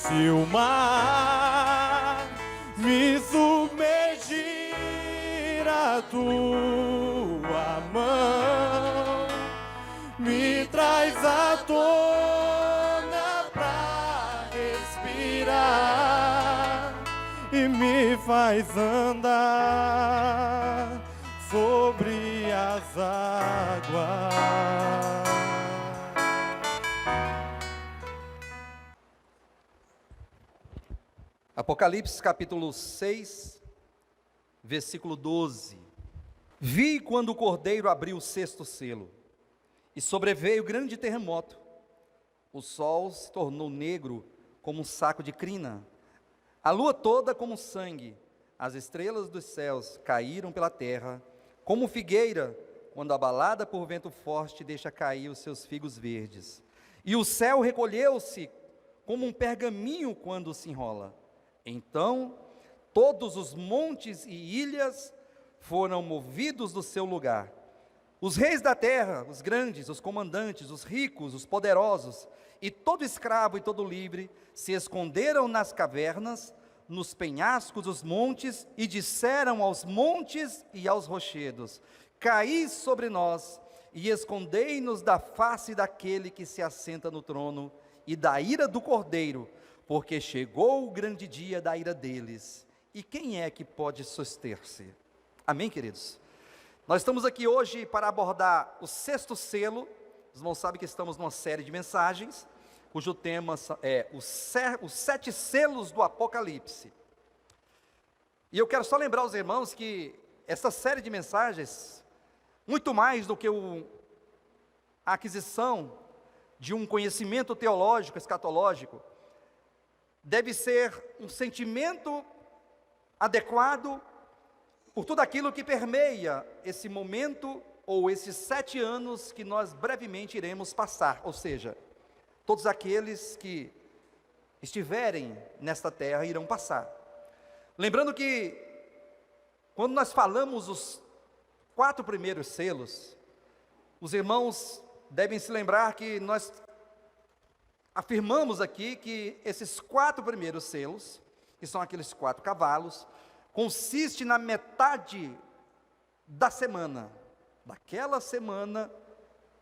Se o mar me submergir, a tua mão me traz à tona pra respirar e me faz andar sobre as águas. Apocalipse capítulo 6, versículo 12. Vi quando o Cordeiro abriu o sexto selo, e sobreveio grande terremoto. O sol se tornou negro como um saco de crina, a lua toda como sangue, as estrelas dos céus caíram pela terra, como figueira, quando abalada por vento forte deixa cair os seus figos verdes. E o céu recolheu-se como um pergaminho quando se enrola. Então, todos os montes e ilhas foram movidos do seu lugar. Os reis da terra, os grandes, os comandantes, os ricos, os poderosos, e todo escravo e todo livre, se esconderam nas cavernas, nos penhascos dos montes, e disseram aos montes e aos rochedos: caí sobre nós, e escondei-nos da face daquele que se assenta no trono, e da ira do Cordeiro, porque chegou o grande dia da ira deles, e quem é que pode suster-se? Amém, queridos? Nós estamos aqui hoje para abordar o sexto selo. Os irmãos sabem que estamos numa série de mensagens, cujo tema é os 7 selos do Apocalipse. E eu quero só lembrar aos irmãos que essa série de mensagens, muito mais do que a aquisição de um conhecimento teológico, escatológico, deve ser um sentimento adequado por tudo aquilo que permeia esse momento ou esses 7 anos que nós brevemente iremos passar, ou seja, todos aqueles que estiverem nesta terra irão passar. Lembrando que, quando nós falamos os 4 primeiros selos, os irmãos devem se lembrar que nós afirmamos aqui que esses 4 primeiros selos, que são aqueles 4 cavalos, consiste na metade da semana, daquela semana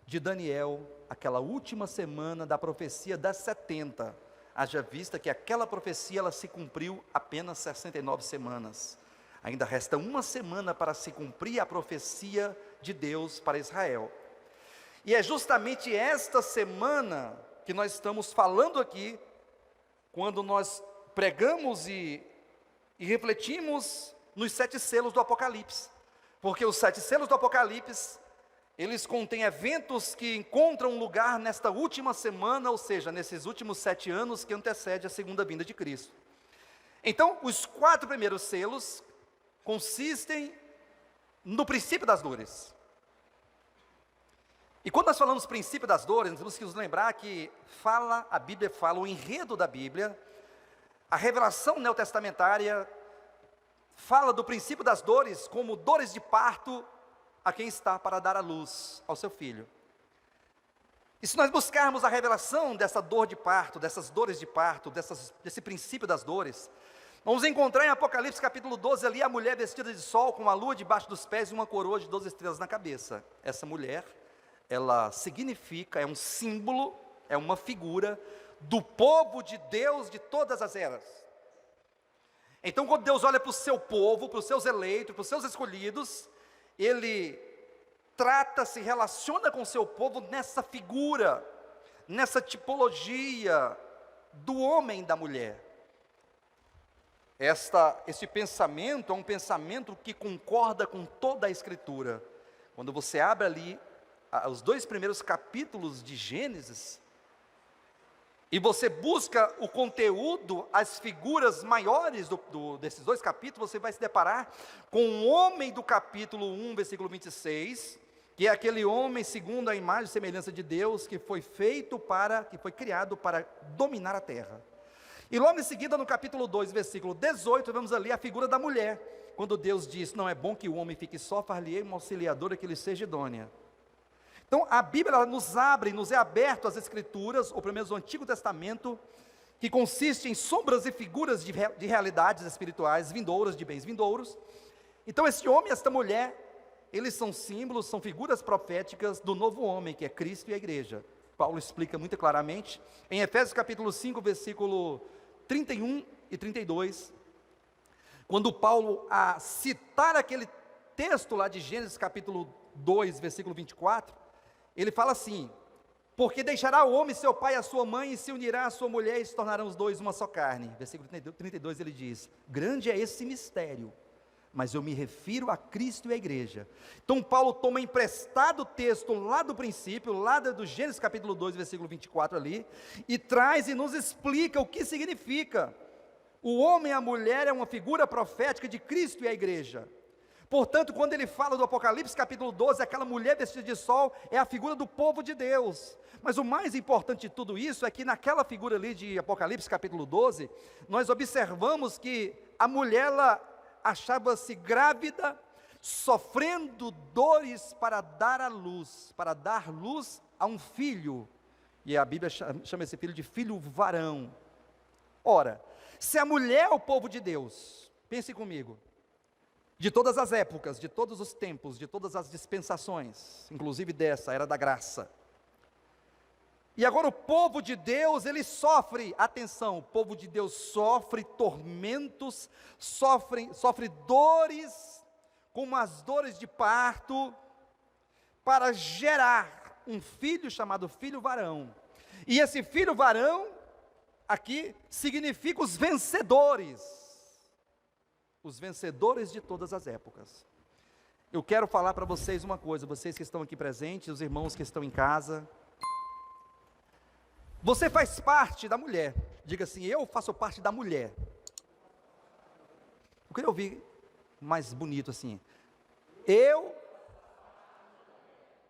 de Daniel, aquela última semana da profecia das 70, haja vista que aquela profecia ela se cumpriu apenas 69 semanas, ainda resta uma semana para se cumprir a profecia de Deus para Israel, e é justamente esta semana que nós estamos falando aqui, quando nós pregamos e refletimos nos 7 selos do Apocalipse, porque os 7 selos do Apocalipse, eles contêm eventos que encontram lugar nesta última semana, ou seja, nesses últimos 7 anos que antecede a segunda vinda de Cristo. Então, os 4 primeiros selos consistem no princípio das dores. E quando nós falamos princípio das dores, nós temos que nos lembrar que a Bíblia fala, o enredo da Bíblia, a revelação neotestamentária, fala do princípio das dores como dores de parto a quem está para dar à luz ao seu filho. E se nós buscarmos a revelação dessa dor de parto, dessas dores de parto, desse princípio das dores, vamos encontrar em Apocalipse capítulo 12 ali a mulher vestida de sol, com a lua debaixo dos pés e uma coroa de 12 estrelas na cabeça. Essa mulher, ela significa, é um símbolo, é uma figura do povo de Deus de todas as eras. Então, quando Deus olha para o seu povo, para os seus eleitos, para os seus escolhidos, Ele se relaciona com o seu povo nessa figura, nessa tipologia do homem e da mulher. Esse pensamento é um pensamento que concorda com toda a Escritura. Quando você abre ali os 2 primeiros capítulos de Gênesis, e você busca o conteúdo, as figuras maiores desses 2 capítulos, você vai se deparar com o homem do capítulo 1, versículo 26, que é aquele homem segundo a imagem e semelhança de Deus, que foi criado para dominar a terra. E logo em seguida, no capítulo 2, versículo 18, vemos ali a figura da mulher, quando Deus diz: não é bom que o homem fique só, far-lhe-ei uma auxiliadora que lhe seja idônea. Então a Bíblia nos é aberto às Escrituras, ou pelo menos o Antigo Testamento, que consiste em sombras e figuras de realidades espirituais vindouras, de bens vindouros. Então esse homem e esta mulher, eles são símbolos, são figuras proféticas do novo homem, que é Cristo e a igreja. Paulo explica muito claramente, em Efésios capítulo 5, versículo 31 e 32, quando Paulo, a citar aquele texto lá de Gênesis capítulo 2, versículo 24, ele fala assim: porque deixará o homem seu pai e a sua mãe, e se unirá à sua mulher, e se tornarão os dois uma só carne. Versículo 32 ele diz: grande é esse mistério, mas eu me refiro a Cristo e a igreja. Então Paulo toma emprestado o texto lá do princípio, lá do Gênesis capítulo 2, versículo 24 ali, e traz e nos explica o que significa. O homem e a mulher é uma figura profética de Cristo e a igreja. Portanto, quando ele fala do Apocalipse capítulo 12, aquela mulher vestida de sol é a figura do povo de Deus. Mas o mais importante de tudo isso é que naquela figura ali de Apocalipse capítulo 12, nós observamos que a mulher, ela achava-se grávida, sofrendo dores para dar à luz, para dar luz a um filho. E a Bíblia chama esse filho de filho varão. Ora, se a mulher é o povo de Deus, pense comigo, de todas as épocas, de todos os tempos, de todas as dispensações, inclusive dessa, era da graça. E agora o povo de Deus, ele sofre, atenção, o povo de Deus sofre tormentos, sofre dores, como as dores de parto, para gerar um filho chamado filho varão. E esse filho varão, aqui, significa os vencedores de todas as épocas. Eu quero falar para vocês uma coisa, vocês que estão aqui presentes, os irmãos que estão em casa. Você faz parte da mulher. Diga assim: eu faço parte da mulher. Eu queria ouvir mais bonito assim.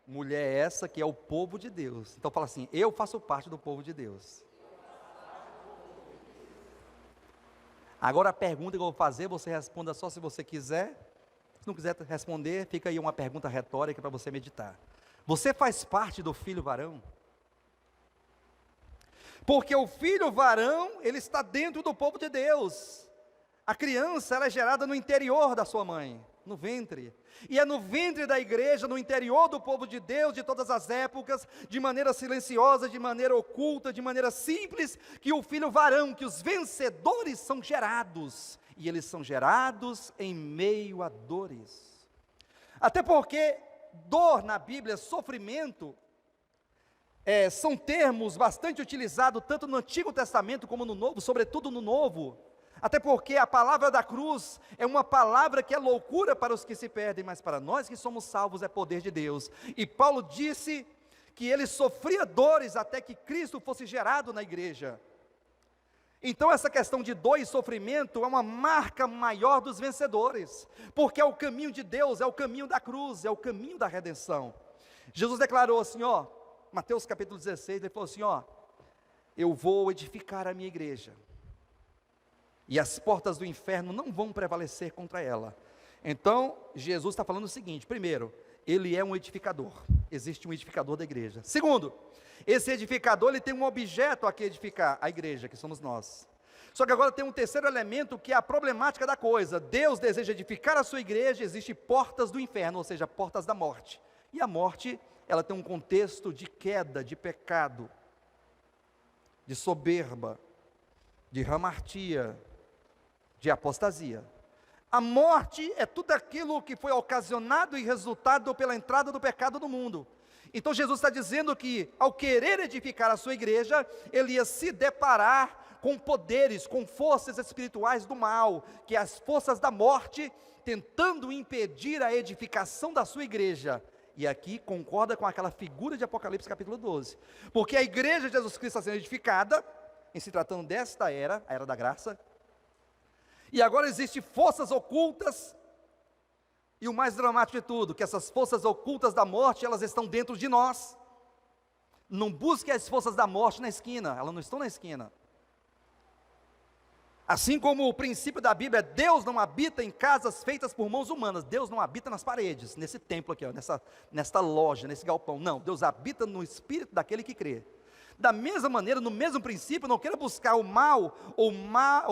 Mulher essa que é o povo de Deus. Então fala assim: eu faço parte do povo de Deus. Agora a pergunta que eu vou fazer, você responda só se você quiser. Se não quiser responder, fica aí uma pergunta retórica para você meditar. Você faz parte do filho varão? Porque o filho varão, ele está dentro do povo de Deus. A criança, ela é gerada no interior da sua mãe, no ventre. E é no ventre da igreja, no interior do povo de Deus, de todas as épocas, de maneira silenciosa, de maneira oculta, de maneira simples, que o filho varão, que os vencedores são gerados. E eles são gerados em meio a dores. Até porque dor na Bíblia, sofrimento, são termos bastante utilizados tanto no Antigo Testamento como no Novo, sobretudo no Novo, até porque a palavra da cruz é uma palavra que é loucura para os que se perdem, mas para nós que somos salvos é poder de Deus. E Paulo disse que ele sofria dores até que Cristo fosse gerado na igreja. Então essa questão de dor e sofrimento é uma marca maior dos vencedores, porque é o caminho de Deus, é o caminho da cruz, é o caminho da redenção. Jesus declarou assim, Mateus capítulo 16, ele falou assim, eu vou edificar a minha igreja, e as portas do inferno não vão prevalecer contra ela. Então, Jesus está falando o seguinte: primeiro, ele é um edificador, existe um edificador da igreja. Segundo, esse edificador, ele tem um objeto a que edificar, a igreja, que somos nós. Só que agora tem um terceiro elemento, que é a problemática da coisa. Deus deseja edificar a sua igreja, existem portas do inferno, ou seja, portas da morte. E a morte, ela tem um contexto de queda, de pecado, de soberba, de hamartia, de apostasia. A morte é tudo aquilo que foi ocasionado e resultado pela entrada do pecado no mundo. Então Jesus está dizendo que, ao querer edificar a sua igreja, ele ia se deparar com poderes, com forças espirituais do mal, que é as forças da morte, tentando impedir a edificação da sua igreja. E aqui concorda com aquela figura de Apocalipse capítulo 12, porque a igreja de Jesus Cristo está sendo edificada, em se tratando desta era, a era da graça, e agora existem forças ocultas, e o mais dramático de tudo, que essas forças ocultas da morte, elas estão dentro de nós. Não busque as forças da morte na esquina, elas não estão na esquina. Assim como o princípio da Bíblia é: Deus não habita em casas feitas por mãos humanas, Deus não habita nas paredes, nesse templo aqui, nesta loja, nesse galpão, não, Deus habita no espírito daquele que crê. Da mesma maneira, no mesmo princípio, não queira buscar o mal ou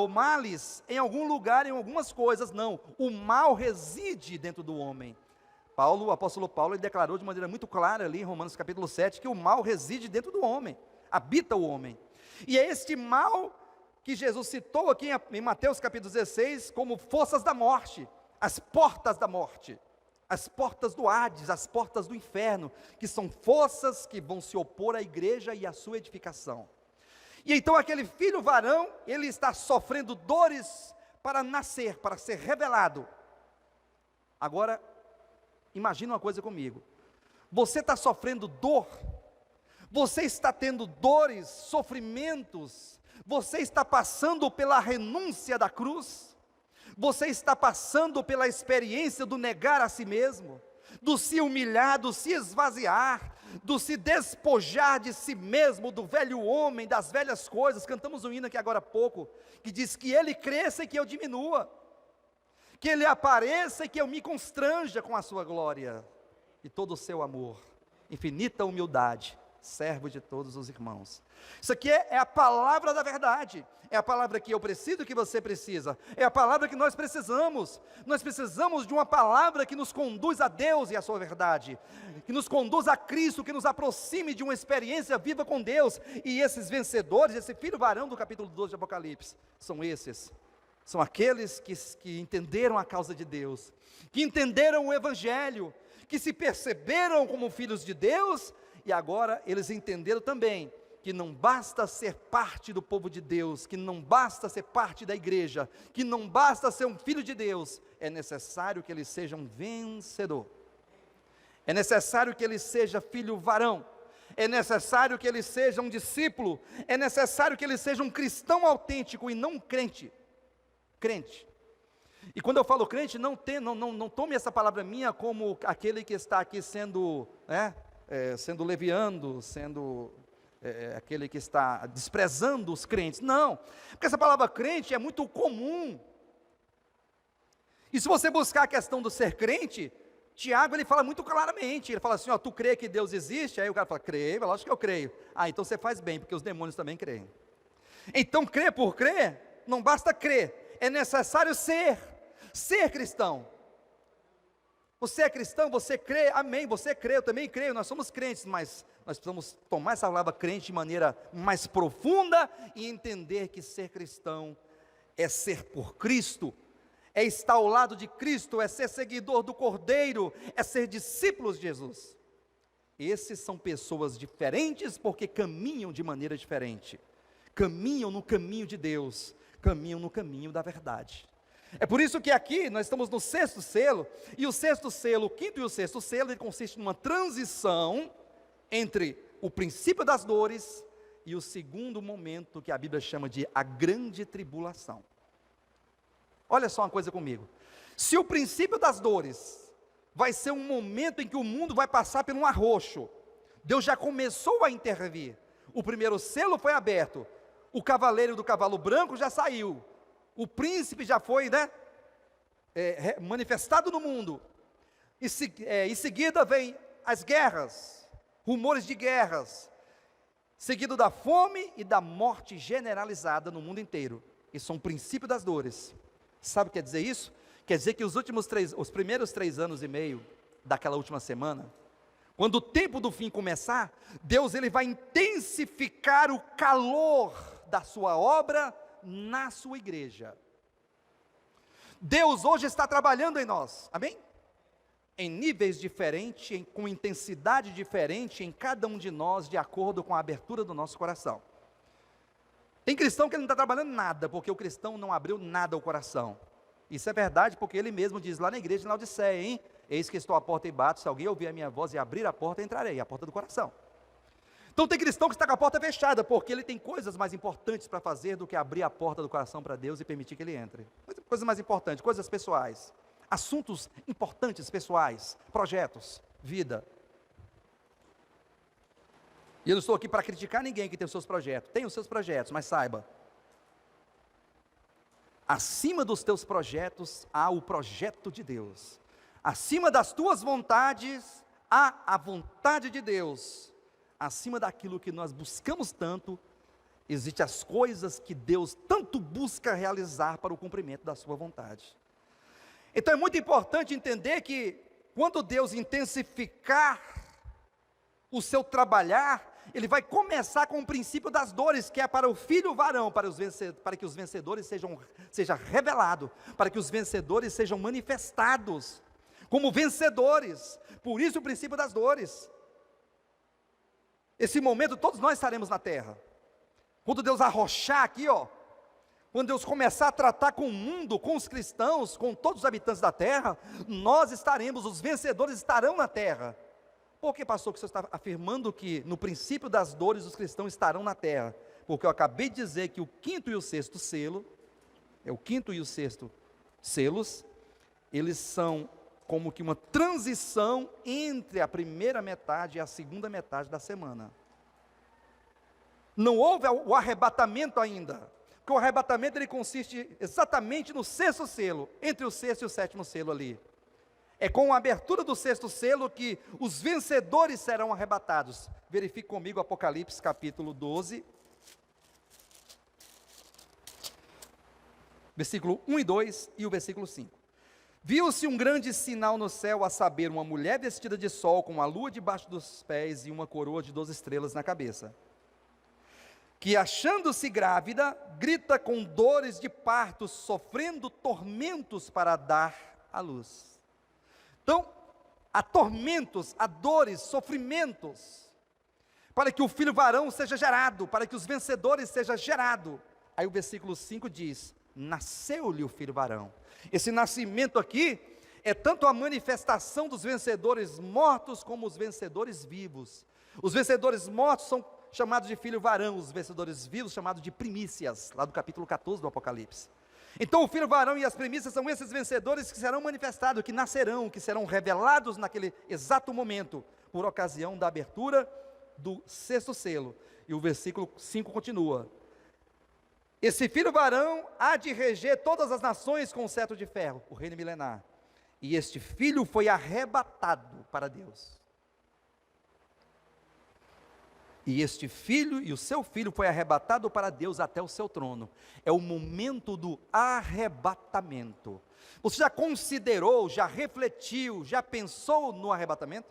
males em algum lugar, em algumas coisas, não. O mal reside dentro do homem. O apóstolo Paulo, ele declarou de maneira muito clara ali em Romanos capítulo 7, que o mal reside dentro do homem, habita o homem. E é este mal que Jesus citou aqui em Mateus capítulo 16, como forças da morte, as portas da morte, as portas do Hades, as portas do inferno, que são forças que vão se opor à igreja e à sua edificação. E então aquele filho varão, ele está sofrendo dores para nascer, para ser revelado. Agora, imagina uma coisa comigo, você está sofrendo dor, você está tendo dores, sofrimentos, você está passando pela renúncia da cruz, você está passando pela experiência do negar a si mesmo, do se humilhar, do se esvaziar, do se despojar de si mesmo, do velho homem, das velhas coisas. Cantamos um hino aqui agora há pouco, que diz que ele cresça e que eu diminua, que ele apareça e que eu me constranja com a sua glória, e todo o seu amor, infinita humildade, servo de todos os irmãos. Isso aqui é a palavra da verdade, é a palavra que eu preciso, que você precisa, é a palavra que nós precisamos de uma palavra que nos conduz a Deus e a sua verdade, que nos conduz a Cristo, que nos aproxime de uma experiência viva com Deus. E esses vencedores, esse filho varão do capítulo 12 de Apocalipse, são aqueles que entenderam a causa de Deus, que entenderam o Evangelho, que se perceberam como filhos de Deus, e agora eles entenderam também que não basta ser parte do povo de Deus, que não basta ser parte da igreja, que não basta ser um filho de Deus, é necessário que ele seja um vencedor, é necessário que ele seja filho varão, é necessário que ele seja um discípulo, é necessário que ele seja um cristão autêntico e não um crente. E quando eu falo crente, não tome essa palavra minha como aquele que está aqui sendo leviando, aquele que está desprezando os crentes. Não, porque essa palavra crente é muito comum. E se você buscar a questão do ser crente, Tiago, ele fala muito claramente, ele fala assim, ó, tu crê que Deus existe? Aí o cara fala, creio, lógico que eu creio. Ah, então você faz bem, porque os demônios também creem. Então crer por crer, não basta crer, é necessário ser cristão. Você é cristão, você crê, amém, você crê, eu também creio, nós somos crentes, mas nós precisamos tomar essa palavra crente de maneira mais profunda e entender que ser cristão é ser por Cristo, é estar ao lado de Cristo, é ser seguidor do Cordeiro, é ser discípulos de Jesus. Esses são pessoas diferentes porque caminham de maneira diferente, caminham no caminho de Deus, caminham no caminho da verdade. É por isso que aqui nós estamos no sexto selo, e o sexto selo, o quinto e o sexto selo, ele consiste numa transição entre o princípio das dores e o segundo momento que a Bíblia chama de a grande tribulação. Olha só uma coisa comigo, se o princípio das dores vai ser um momento em que o mundo vai passar por um arroxo, Deus já começou a intervir, o primeiro selo foi aberto, o cavaleiro do cavalo branco já saiu, o príncipe já foi, manifestado no mundo, em seguida vem as guerras, rumores de guerras, seguido da fome e da morte generalizada no mundo inteiro. Isso é um princípio das dores. Sabe o que quer dizer isso? Quer dizer que os primeiros 3 anos e meio daquela última semana, quando o tempo do fim começar, Deus ele vai intensificar o calor da sua obra na sua igreja. Deus hoje está trabalhando em nós, amém? Em níveis diferentes, com intensidade diferente em cada um de nós, de acordo com a abertura do nosso coração. Tem cristão que não está trabalhando nada, porque o cristão não abriu nada ao coração. Isso é verdade, porque ele mesmo diz lá na igreja de Laodiceia, hein? Eis que estou à porta e bato, se alguém ouvir a minha voz e abrir a porta, entrarei, a porta do coração. Então tem cristão que está com a porta fechada, porque ele tem coisas mais importantes para fazer do que abrir a porta do coração para Deus e permitir que ele entre. Coisas mais importantes, coisas pessoais, assuntos importantes pessoais, projetos, vida. E eu não estou aqui para criticar ninguém que tem os seus projetos, tem os seus projetos, mas saiba, acima dos teus projetos há o projeto de Deus, acima das tuas vontades há a vontade de Deus, acima daquilo que nós buscamos tanto, existem as coisas que Deus tanto busca realizar para o cumprimento da sua vontade. Então é muito importante entender que quando Deus intensificar o seu trabalhar, Ele vai começar com o princípio das dores, que é para o filho varão, para que os vencedores seja revelado, para que os vencedores sejam manifestados como vencedores. Por isso o princípio das dores. Esse momento todos nós estaremos na terra. Quando Deus arrochar aqui, quando Deus começar a tratar com o mundo, com os cristãos, com todos os habitantes da terra, nós estaremos, os vencedores estarão na terra. Por que, pastor, que você está afirmando que no princípio das dores os cristãos estarão na terra? Porque eu acabei de dizer que o quinto e o sexto selo, selos, eles são como que uma transição entre a primeira metade e a segunda metade da semana. Não houve o arrebatamento ainda, porque o arrebatamento ele consiste exatamente no sexto selo, entre o sexto e o sétimo selo ali. É com a abertura do sexto selo que os vencedores serão arrebatados. Verifique comigo Apocalipse capítulo 12, versículo 1 e 2 e o versículo 5. Viu-se um grande sinal no céu, a saber, uma mulher vestida de sol, com a lua debaixo dos pés e uma coroa de 12 estrelas na cabeça, que achando-se grávida, grita com dores de parto, sofrendo tormentos para dar à luz. Então, há tormentos, há dores, sofrimentos, para que o filho varão seja gerado, para que os vencedores sejam gerados. Aí o versículo 5 diz, nasceu-lhe o filho varão. Esse nascimento aqui, é tanto a manifestação dos vencedores mortos, como os vencedores vivos. Os vencedores mortos são chamados de filho varão, os vencedores vivos chamados de primícias, lá do capítulo 14 do Apocalipse. Então o filho varão e as primícias são esses vencedores que serão manifestados, que nascerão, que serão revelados naquele exato momento, por ocasião da abertura do sexto selo. E o versículo 5 continua, esse filho varão há de reger todas as nações com o cetro de ferro, o reino milenar, e este filho foi arrebatado para Deus. E este filho e o seu filho foi arrebatado para Deus até o seu trono. É o momento do arrebatamento. Você já considerou, já refletiu, já pensou no arrebatamento?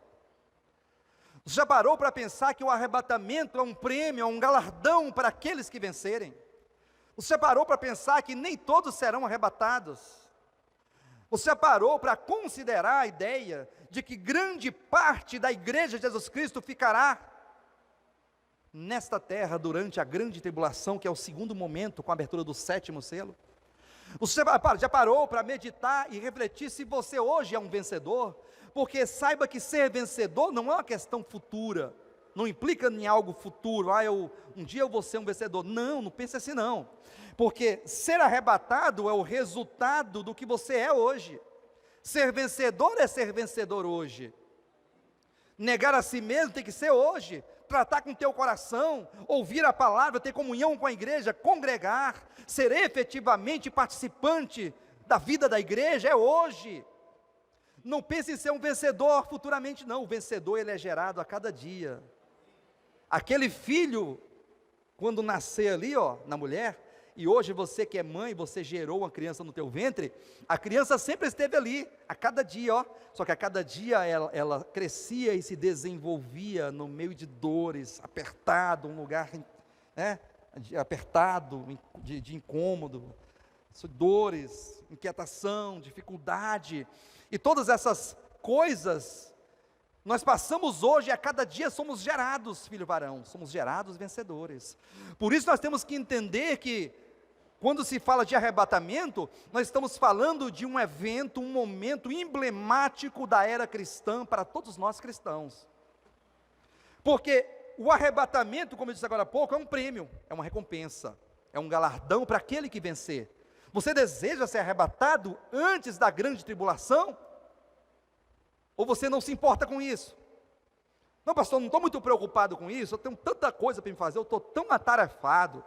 Você já parou para pensar que o arrebatamento é um prêmio, é um galardão para aqueles que vencerem? Você já parou para pensar que nem todos serão arrebatados? Você já parou para considerar a ideia de que grande parte da igreja de Jesus Cristo ficará nesta terra durante a grande tribulação, que é o segundo momento, com a abertura do sétimo selo? Você já parou para meditar e refletir se você hoje é um vencedor? Porque saiba que ser vencedor não é uma questão futura, não implica em algo futuro, um dia eu vou ser um vencedor. Não pense assim não, porque ser arrebatado é o resultado do que você é hoje. Ser vencedor é ser vencedor hoje. Negar a si mesmo tem que ser hoje. Tratar com o teu coração, ouvir a palavra, ter comunhão com a igreja, congregar, ser efetivamente participante da vida da igreja, é hoje. Não pense em ser um vencedor futuramente não, o vencedor ele é gerado a cada dia. Aquele filho, quando nascer ali na mulher, e hoje você que é mãe, você gerou uma criança no teu ventre, a criança sempre esteve ali, a cada dia, só que a cada dia ela crescia e se desenvolvia no meio de dores, apertado, um lugar apertado, de incômodo, dores, inquietação, dificuldade, e todas essas coisas, nós passamos hoje, a cada dia somos gerados, filho varão, somos gerados vencedores. Por isso nós temos que entender que, quando se fala de arrebatamento, nós estamos falando de um evento, um momento emblemático da era cristã para todos nós cristãos. Porque o arrebatamento, como eu disse agora há pouco, é um prêmio, é uma recompensa, é um galardão para aquele que vencer. Você deseja ser arrebatado antes da grande tribulação? Ou você não se importa com isso? Não, pastor, não estou muito preocupado com isso, eu tenho tanta coisa para me fazer, eu estou tão atarefado,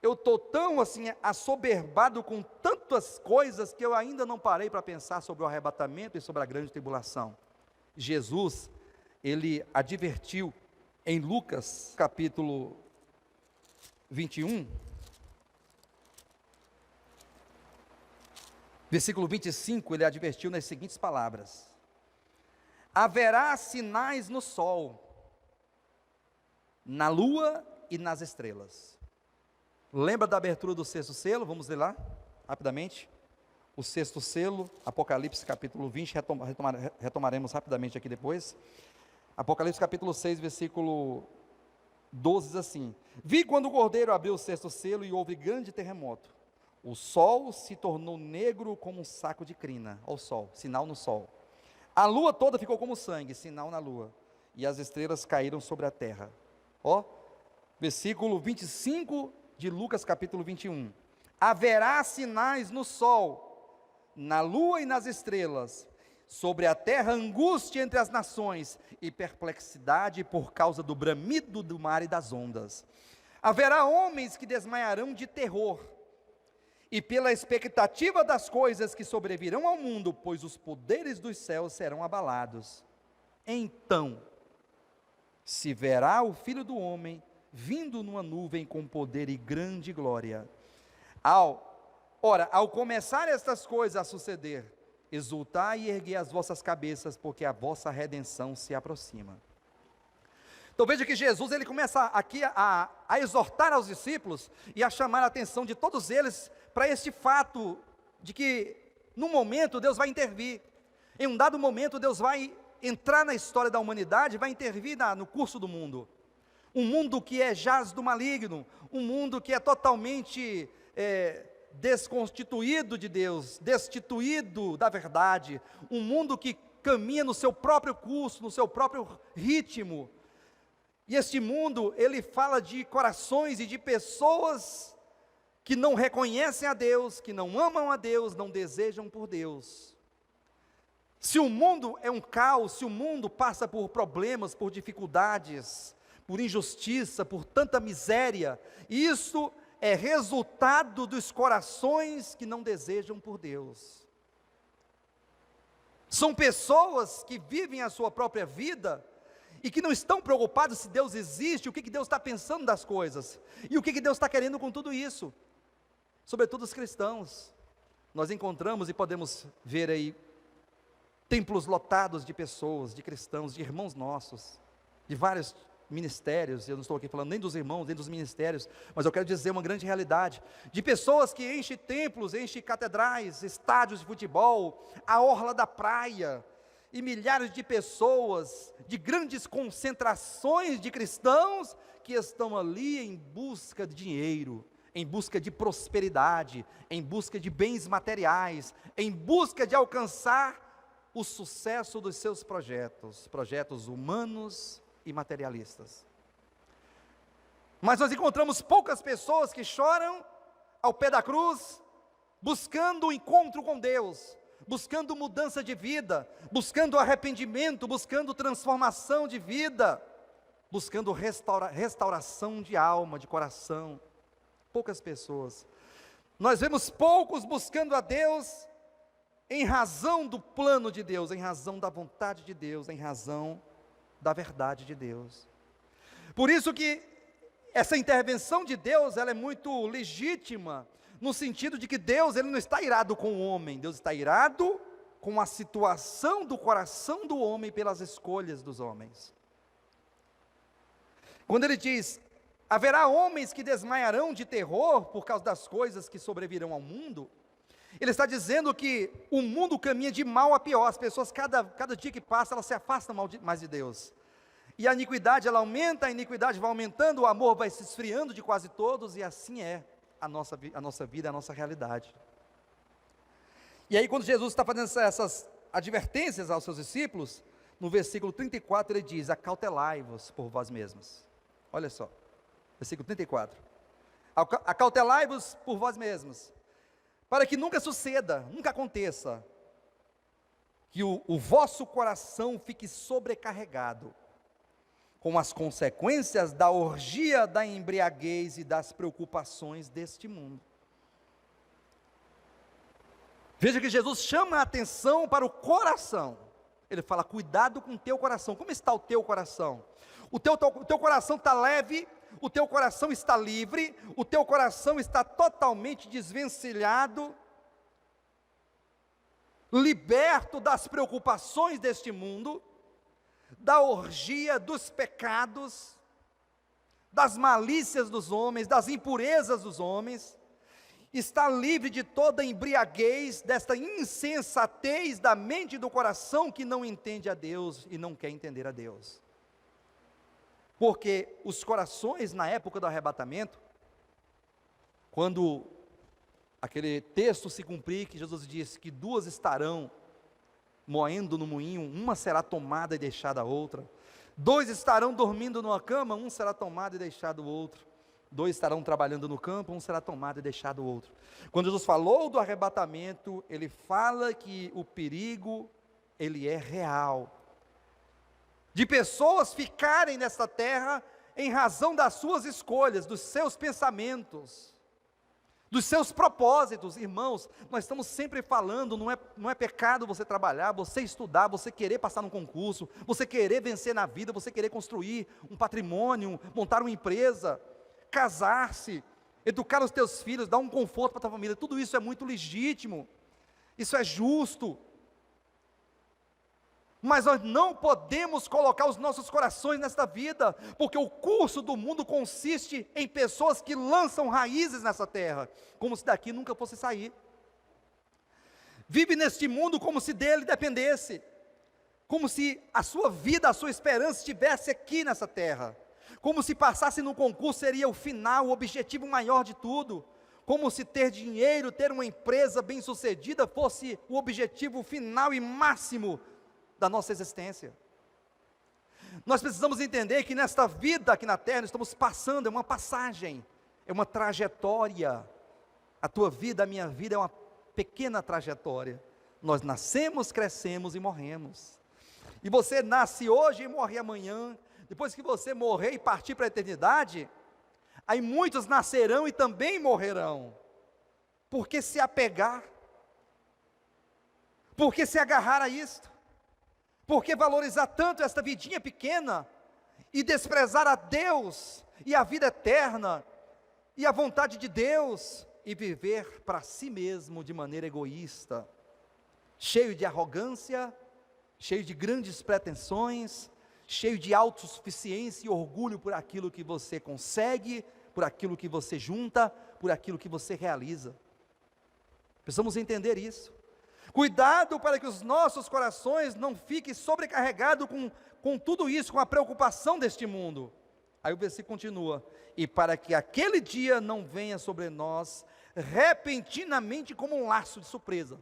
eu estou tão assoberbado com tantas coisas, que eu ainda não parei para pensar sobre o arrebatamento e sobre a grande tribulação. Jesus, ele advertiu Em Lucas, capítulo 21, versículo 25, ele advertiu nas seguintes palavras: haverá sinais no sol, na lua e nas estrelas. Lembra da abertura do sexto selo? Vamos ler lá, rapidamente. O sexto selo, Apocalipse capítulo 20, retomaremos rapidamente aqui depois. Apocalipse capítulo 6, versículo 12 diz assim: vi quando o cordeiro abriu o sexto selo e houve grande terremoto. O sol se tornou negro como um saco de crina. Olha o sol, sinal no sol. A lua toda ficou como sangue, sinal na lua. E as estrelas caíram sobre a terra. Ó, versículo 25 de Lucas capítulo 21. Haverá sinais no sol, na lua e nas estrelas, sobre a terra angústia entre as nações e perplexidade por causa do bramido do mar e das ondas. Haverá homens que desmaiarão de terror e pela expectativa das coisas que sobrevirão ao mundo, pois os poderes dos céus serão abalados. Então se verá o Filho do Homem vindo numa nuvem com poder e grande glória. Ao começar estas coisas a suceder, exultai e erguei as vossas cabeças, porque a vossa redenção se aproxima. Então veja que Jesus, ele começa aqui a exortar aos discípulos e a chamar a atenção de todos eles para este fato de que num momento Deus vai intervir. Em um dado momento Deus vai entrar na história da humanidade, vai intervir no curso do mundo. Um mundo que jaz do maligno, um mundo que é totalmente desconstituído de Deus, destituído da verdade, um mundo que caminha no seu próprio curso, no seu próprio ritmo. E este mundo, ele fala de corações e de pessoas que não reconhecem a Deus, que não amam a Deus, não desejam por Deus. Se o mundo é um caos, se o mundo passa por problemas, por dificuldades, por injustiça, por tanta miséria, isso é resultado dos corações que não desejam por Deus. São pessoas que vivem a sua própria vida e que não estão preocupados se Deus existe, o que Deus está pensando das coisas, e o que Deus está querendo com tudo isso. Sobretudo os cristãos. Nós encontramos e podemos ver aí templos lotados de pessoas, de cristãos, de irmãos nossos, de vários ministérios. Eu não estou aqui falando nem dos irmãos, nem dos ministérios, mas eu quero dizer uma grande realidade, de pessoas que enchem templos, enchem catedrais, estádios de futebol, a orla da praia, e milhares de pessoas, de grandes concentrações de cristãos, que estão ali em busca de dinheiro, em busca de prosperidade, em busca de bens materiais, em busca de alcançar o sucesso dos seus projetos humanos e materialistas. Mas nós encontramos poucas pessoas que choram ao pé da cruz, buscando o encontro com Deus, buscando mudança de vida, buscando arrependimento, buscando transformação de vida, buscando restauração de alma, de coração. Poucas pessoas. Nós vemos poucos buscando a Deus em razão do plano de Deus, em razão da vontade de Deus, em razão da verdade de Deus. Por isso que essa intervenção de Deus, ela é muito legítima, no sentido de que Deus, ele não está irado com o homem, Deus está irado com a situação do coração do homem pelas escolhas dos homens. Quando ele diz: haverá homens que desmaiarão de terror por causa das coisas que sobrevirão ao mundo, ele está dizendo que o mundo caminha de mal a pior. As pessoas, cada dia que passa, elas se afastam mais de Deus, e a iniquidade, ela aumenta, a iniquidade vai aumentando, o amor vai se esfriando de quase todos, e assim é a nossa vida, a nossa realidade. E aí quando Jesus está fazendo essas advertências aos seus discípulos, no versículo 34 ele diz: acautelai-vos por vós mesmos. Olha só, versículo 34, acautelai-vos por vós mesmos, para que nunca suceda, nunca aconteça, que o vosso coração fique sobrecarregado, com as consequências da orgia, da embriaguez e das preocupações deste mundo. Veja que Jesus chama a atenção para o coração. Ele fala: cuidado com o teu coração. Como está o teu coração? O teu coração está leve, o teu coração está livre, o teu coração está totalmente desvencilhado, liberto das preocupações deste mundo, da orgia, dos pecados, das malícias dos homens, das impurezas dos homens, está livre de toda embriaguez, desta insensatez da mente e do coração que não entende a Deus e não quer entender a Deus. Porque os corações na época do arrebatamento, quando aquele texto se cumprir, que Jesus disse que duas estarão moendo no moinho, uma será tomada e deixada a outra, dois estarão dormindo numa cama, um será tomado e deixado o outro, dois estarão trabalhando no campo, um será tomado e deixado o outro. Quando Jesus falou do arrebatamento, ele fala que o perigo, ele é real, de pessoas ficarem nesta terra em razão das suas escolhas, dos seus pensamentos, dos seus propósitos. Irmãos, nós estamos sempre falando, não é pecado você trabalhar, você estudar, você querer passar num concurso, você querer vencer na vida, você querer construir um patrimônio, montar uma empresa, casar-se, educar os teus filhos, dar um conforto para a tua família, tudo isso é muito legítimo, isso é justo, mas nós não podemos colocar os nossos corações nesta vida, porque o curso do mundo consiste em pessoas que lançam raízes nessa terra, como se daqui nunca fosse sair, vive neste mundo como se dele dependesse, como se a sua vida, a sua esperança estivesse aqui nessa terra, como se passasse no concurso seria o final, o objetivo maior de tudo, como se ter dinheiro, ter uma empresa bem sucedida fosse o objetivo final e máximo da nossa existência. Nós precisamos entender que nesta vida aqui na terra, nós estamos passando, é uma passagem, é uma trajetória, a tua vida, a minha vida é uma pequena trajetória, nós nascemos, crescemos e morremos, e você nasce hoje e morre amanhã, depois que você morrer e partir para a eternidade, aí muitos nascerão e também morrerão, porque se apegar, porque se agarrar a isto, porque valorizar tanto esta vidinha pequena, e desprezar a Deus, e a vida eterna, e a vontade de Deus, e viver para si mesmo de maneira egoísta, cheio de arrogância, cheio de grandes pretensões, cheio de autossuficiência e orgulho por aquilo que você consegue, por aquilo que você junta, por aquilo que você realiza. Precisamos entender isso. Cuidado para que os nossos corações não fiquem sobrecarregados com tudo isso, com a preocupação deste mundo. Aí o versículo continua, e para que aquele dia não venha sobre nós, repentinamente como um laço de surpresa.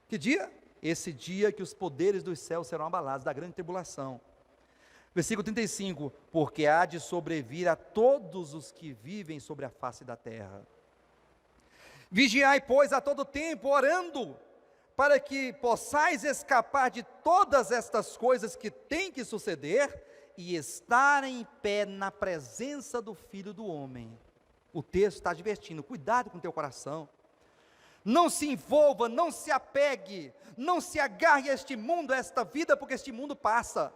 Que dia? Esse dia que os poderes dos céus serão abalados, da grande tribulação. Versículo 35, porque há de sobrevir a todos os que vivem sobre a face da terra. Vigiai, pois, a todo tempo, orando, para que possais escapar de todas estas coisas que têm que suceder, e estar em pé na presença do Filho do Homem. O texto está advertindo, cuidado com o teu coração, não se envolva, não se apegue, não se agarre a este mundo, a esta vida, porque este mundo passa.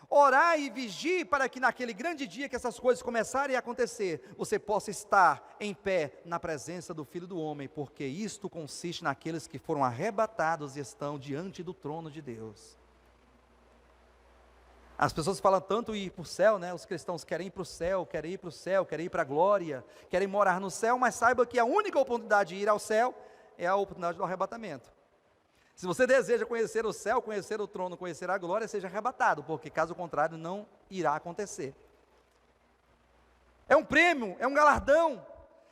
Orai e vigie para que naquele grande dia que essas coisas começarem a acontecer, você possa estar em pé na presença do Filho do Homem, porque isto consiste naqueles que foram arrebatados e estão diante do trono de Deus. As pessoas falam tanto em ir para o céu, né? Os cristãos querem ir para o céu, querem ir para o céu, querem ir para a glória, querem morar no céu, mas saiba que a única oportunidade de ir ao céu é a oportunidade do arrebatamento. Se você deseja conhecer o céu, conhecer o trono, conhecer a glória, seja arrebatado, porque caso contrário não irá acontecer. É um prêmio, é um galardão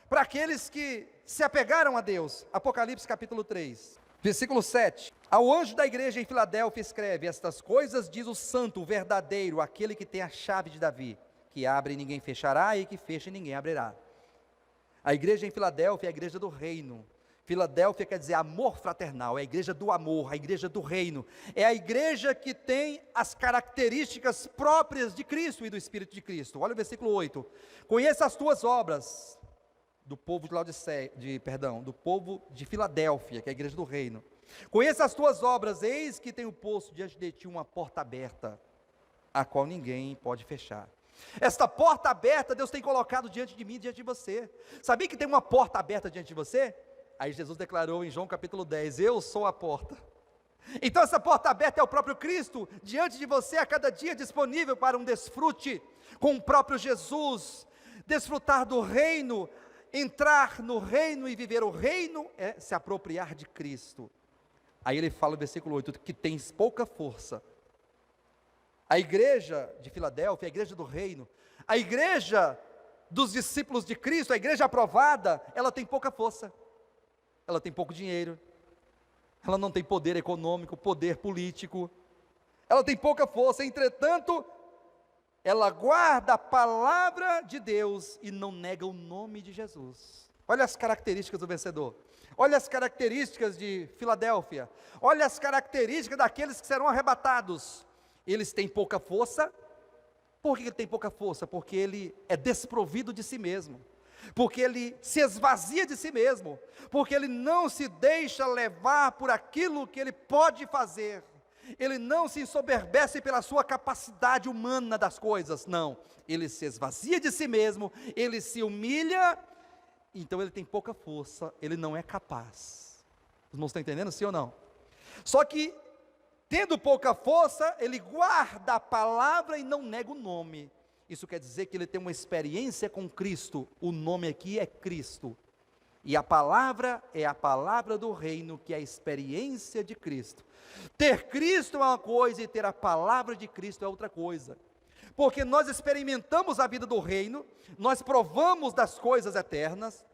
para aqueles que se apegaram a Deus. Apocalipse capítulo 3, versículo 7. Ao anjo da igreja em Filadélfia escreve, estas coisas diz o santo, o verdadeiro, aquele que tem a chave de Davi, que abre e ninguém fechará, e que fecha e ninguém abrirá. A igreja em Filadélfia é a igreja do reino. Filadélfia quer dizer amor fraternal, é a igreja do amor, a igreja do reino, é a igreja que tem as características próprias de Cristo e do Espírito de Cristo. Olha o versículo 8, conheça as tuas obras, do povo de do povo de Filadélfia, que é a igreja do reino, conheça as tuas obras, eis que tenho posto diante de ti uma porta aberta, a qual ninguém pode fechar. Esta porta aberta Deus tem colocado diante de mim e diante de você. Sabia que tem uma porta aberta diante de você? Aí Jesus declarou em João capítulo 10, eu sou a porta. Então essa porta aberta é o próprio Cristo, diante de você a cada dia, disponível para um desfrute com o próprio Jesus, desfrutar do reino, entrar no reino e viver o reino, é se apropriar de Cristo. Aí ele fala no versículo 8, que tens pouca força. A igreja de Filadélfia, a igreja do reino, a igreja dos discípulos de Cristo, a igreja aprovada, ela tem pouca força, ela tem pouco dinheiro, ela não tem poder econômico, poder político, ela tem pouca força, entretanto, ela guarda a palavra de Deus e não nega o nome de Jesus. Olha as características do vencedor, olha as características de Filadélfia, olha as características daqueles que serão arrebatados. Eles têm pouca força. Por que ele tem pouca força? Porque ele é desprovido de si mesmo, porque ele se esvazia de si mesmo, porque ele não se deixa levar por aquilo que ele pode fazer, ele não se ensoberbece pela sua capacidade humana das coisas, não, ele se esvazia de si mesmo, ele se humilha, então ele tem pouca força, ele não é capaz. Os irmãos estão entendendo, sim ou não? Só que, tendo pouca força, ele guarda a palavra e não nega o nome. Isso quer dizer que ele tem uma experiência com Cristo, o nome aqui é Cristo, e a palavra é a palavra do reino, que é a experiência de Cristo. Ter Cristo é uma coisa e ter a palavra de Cristo é outra coisa, porque nós experimentamos a vida do reino, nós provamos das coisas eternas,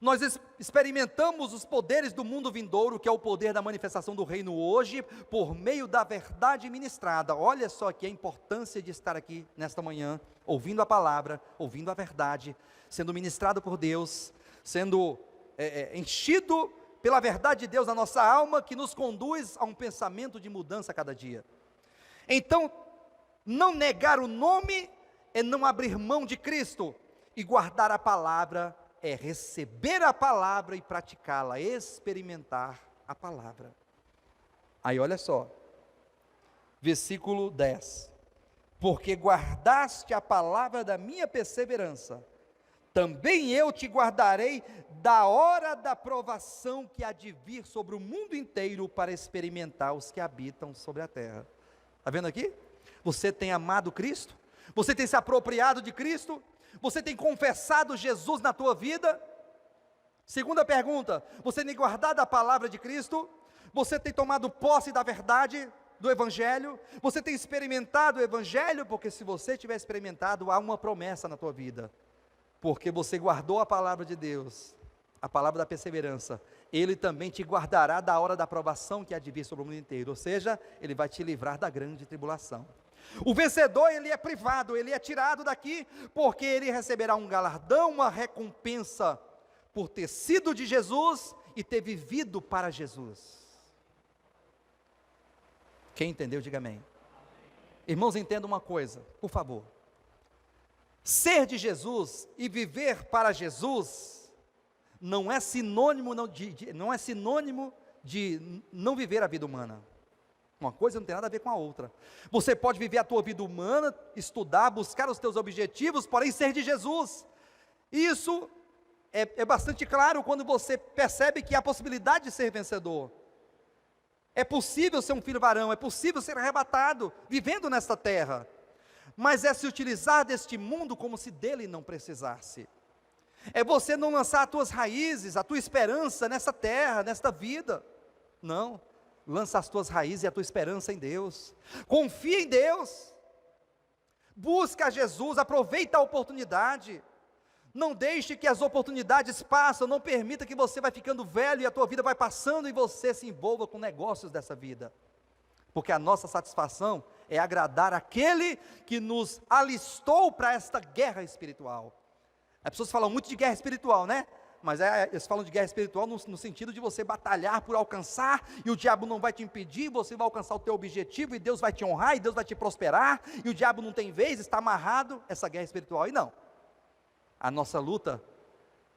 nós experimentamos os poderes do mundo vindouro, que é o poder da manifestação do reino hoje, por meio da verdade ministrada. Olha só aqui a importância de estar aqui nesta manhã, ouvindo a palavra, ouvindo a verdade, sendo ministrado por Deus, sendo enchido pela verdade de Deus na nossa alma, que nos conduz a um pensamento de mudança a cada dia. Então, não negar o nome é não abrir mão de Cristo, e guardar a palavra é receber a palavra e praticá-la, experimentar a palavra. Aí olha só, versículo 10, porque guardaste a palavra da minha perseverança, também eu te guardarei da hora da provação que há de vir sobre o mundo inteiro, para experimentar os que habitam sobre a terra. Está vendo aqui? Você tem amado Cristo? Você tem se apropriado de Cristo? Você tem confessado Jesus na tua vida? Segunda pergunta, você tem guardado a palavra de Cristo? Você tem tomado posse da verdade do Evangelho? Você tem experimentado o Evangelho? Porque se você tiver experimentado, há uma promessa na tua vida, porque você guardou a palavra de Deus, a palavra da perseverança, Ele também te guardará da hora da provação que há de vir sobre o mundo inteiro, ou seja, Ele vai te livrar da grande tribulação. O vencedor, ele é privado, ele é tirado daqui, porque ele receberá um galardão, uma recompensa, por ter sido de Jesus e ter vivido para Jesus. Quem entendeu, diga amém. Irmãos, entendam uma coisa, por favor. Ser de Jesus e viver para Jesus, não é sinônimo de não viver a vida humana. Uma coisa não tem nada a ver com a outra. Você pode viver a tua vida humana, estudar, buscar os teus objetivos, porém ser de Jesus. Isso é bastante claro quando você percebe que há a possibilidade de ser vencedor. É possível ser um filho varão, é possível ser arrebatado, vivendo nesta terra. Mas é se utilizar deste mundo como se dele não precisasse. É você não lançar as tuas raízes, a tua esperança nessa terra, nesta vida. Não. Lança as tuas raízes e a tua esperança em Deus, confia em Deus, busca Jesus, aproveita a oportunidade, não deixe que as oportunidades passem, não permita que você vai ficando velho e a tua vida vai passando e você se envolva com negócios dessa vida, porque a nossa satisfação é agradar aquele que nos alistou para esta guerra espiritual. As pessoas falam muito de guerra espiritual, né? Mas eles falam de guerra espiritual no sentido de você batalhar por alcançar, e o diabo não vai te impedir, você vai alcançar o teu objetivo, e Deus vai te honrar, e Deus vai te prosperar, e o diabo não tem vez, está amarrado, essa guerra espiritual. E não, a nossa luta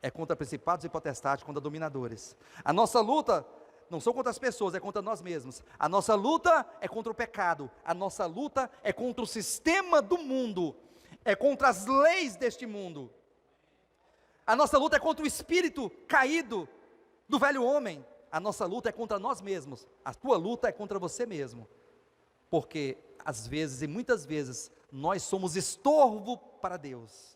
é contra principados e potestades, contra dominadores. A nossa luta não são contra as pessoas, é contra nós mesmos. A nossa luta é contra o pecado, a nossa luta é contra o sistema do mundo, é contra as leis deste mundo. A nossa luta é contra o espírito caído do velho homem. A nossa luta é contra nós mesmos. A tua luta é contra você mesmo. Porque às vezes e muitas vezes nós somos estorvo para Deus.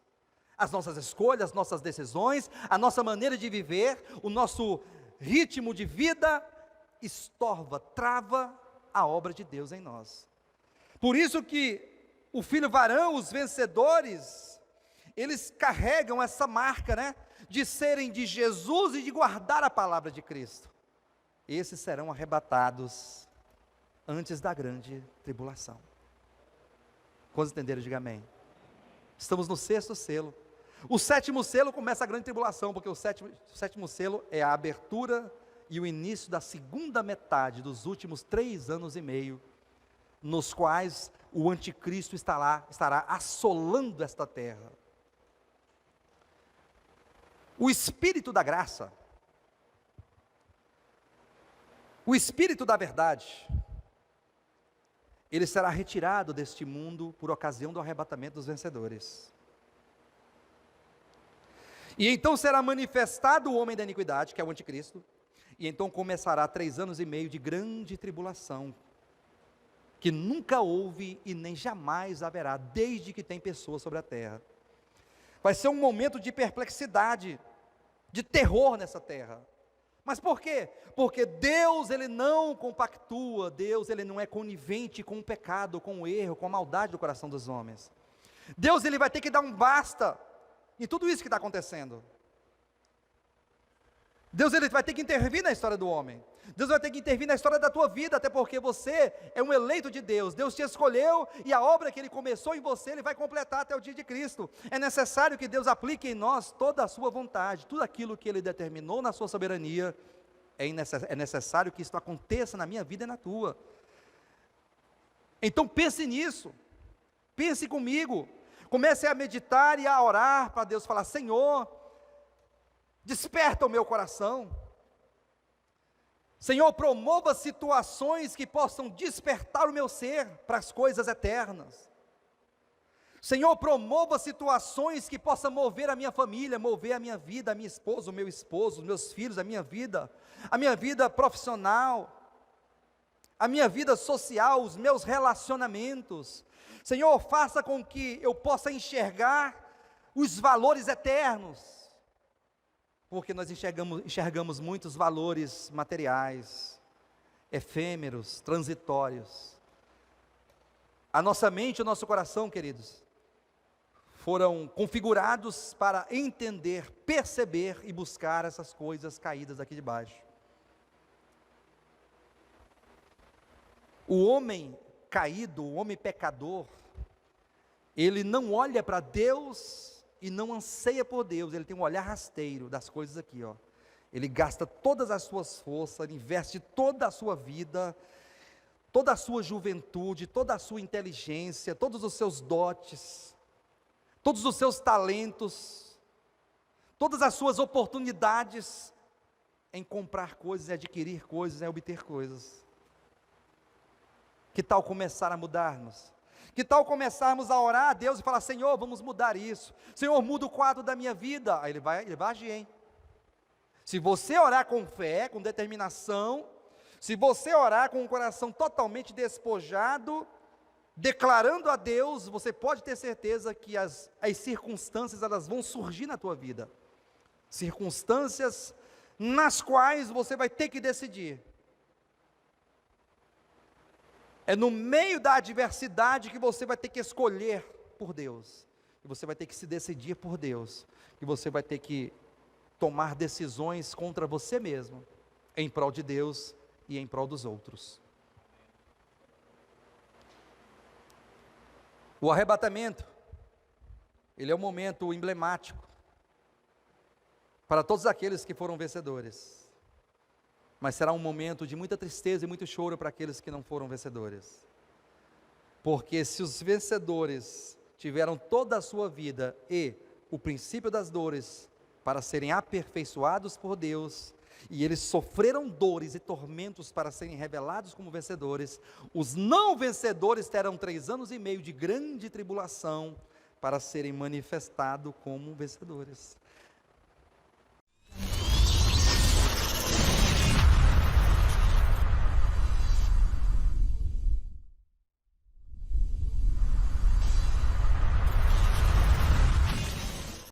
As nossas escolhas, as nossas decisões, a nossa maneira de viver, o nosso ritmo de vida estorva, trava a obra de Deus em nós. Por isso que o filho varão, os vencedores, eles carregam essa marca, né, de serem de Jesus e de guardar a palavra de Cristo. Esses serão arrebatados antes da grande tribulação. Quantos entenderam? Diga amém. Estamos no 6º selo. O 7º selo começa a grande tribulação, porque o sétimo selo é a abertura e o início da segunda metade dos últimos 3 anos e meio, nos quais o anticristo estará assolando esta terra. O Espírito da graça, o Espírito da verdade, ele será retirado deste mundo por ocasião do arrebatamento dos vencedores. E então será manifestado o homem da iniquidade, que é o anticristo, e então começará 3 anos e meio de grande tribulação, que nunca houve e nem jamais haverá, desde que tem pessoas sobre a terra. Vai ser um momento de perplexidade, de terror nessa terra. Mas por quê? Porque Deus, ele não compactua, Deus, ele não é conivente com o pecado, com o erro, com a maldade do coração dos homens. Deus, ele vai ter que dar um basta em tudo isso que está acontecendo. Deus, ele vai ter que intervir na história do homem. Deus vai ter que intervir na história da tua vida, até porque você é um eleito de Deus. Deus te escolheu e a obra que ele começou em você, ele vai completar até o dia de Cristo. É necessário que Deus aplique em nós toda a sua vontade, tudo aquilo que ele determinou na sua soberania. É necessário que isso aconteça na minha vida e na tua. Então pense nisso, pense comigo, comece a meditar e a orar para Deus, falar: Senhor, desperta o meu coração. Senhor, promova situações que possam despertar o meu ser para as coisas eternas. Senhor, promova situações que possam mover a minha família, mover a minha vida, a minha esposa, o meu esposo, os meus filhos, a minha vida profissional, a minha vida social, os meus relacionamentos. Senhor, faça com que eu possa enxergar os valores eternos, porque nós enxergamos muitos valores materiais, efêmeros, transitórios. A nossa mente e o nosso coração, queridos, foram configurados para entender, perceber e buscar essas coisas caídas aqui de baixo. O homem caído, o homem pecador, ele não olha para Deus e não anseia por Deus, ele tem um olhar rasteiro das coisas aqui, ó. Ele gasta todas as suas forças, ele investe toda a sua vida, toda a sua juventude, toda a sua inteligência, todos os seus dotes, todos os seus talentos, todas as suas oportunidades em comprar coisas, em adquirir coisas, em obter coisas. Que tal começar a mudar-nos? Que tal começarmos a orar a Deus e falar: Senhor, vamos mudar isso. Senhor, muda o quadro da minha vida. Aí ele vai agir, hein? Se você orar com fé, com determinação, se você orar com um coração totalmente despojado, declarando a Deus, você pode ter certeza que as circunstâncias, elas vão surgir na tua vida. Circunstâncias nas quais você vai ter que decidir. É no meio da adversidade que você vai ter que escolher por Deus, que você vai ter que se decidir por Deus, que você vai ter que tomar decisões contra você mesmo, em prol de Deus e em prol dos outros. O arrebatamento, ele é um momento emblemático para todos aqueles que foram vencedores. Mas será um momento de muita tristeza e muito choro para aqueles que não foram vencedores. Porque se os vencedores tiveram toda a sua vida e o princípio das dores para serem aperfeiçoados por Deus, e eles sofreram dores e tormentos para serem revelados como vencedores, os não vencedores terão 3 anos e meio de grande tribulação para serem manifestados como vencedores.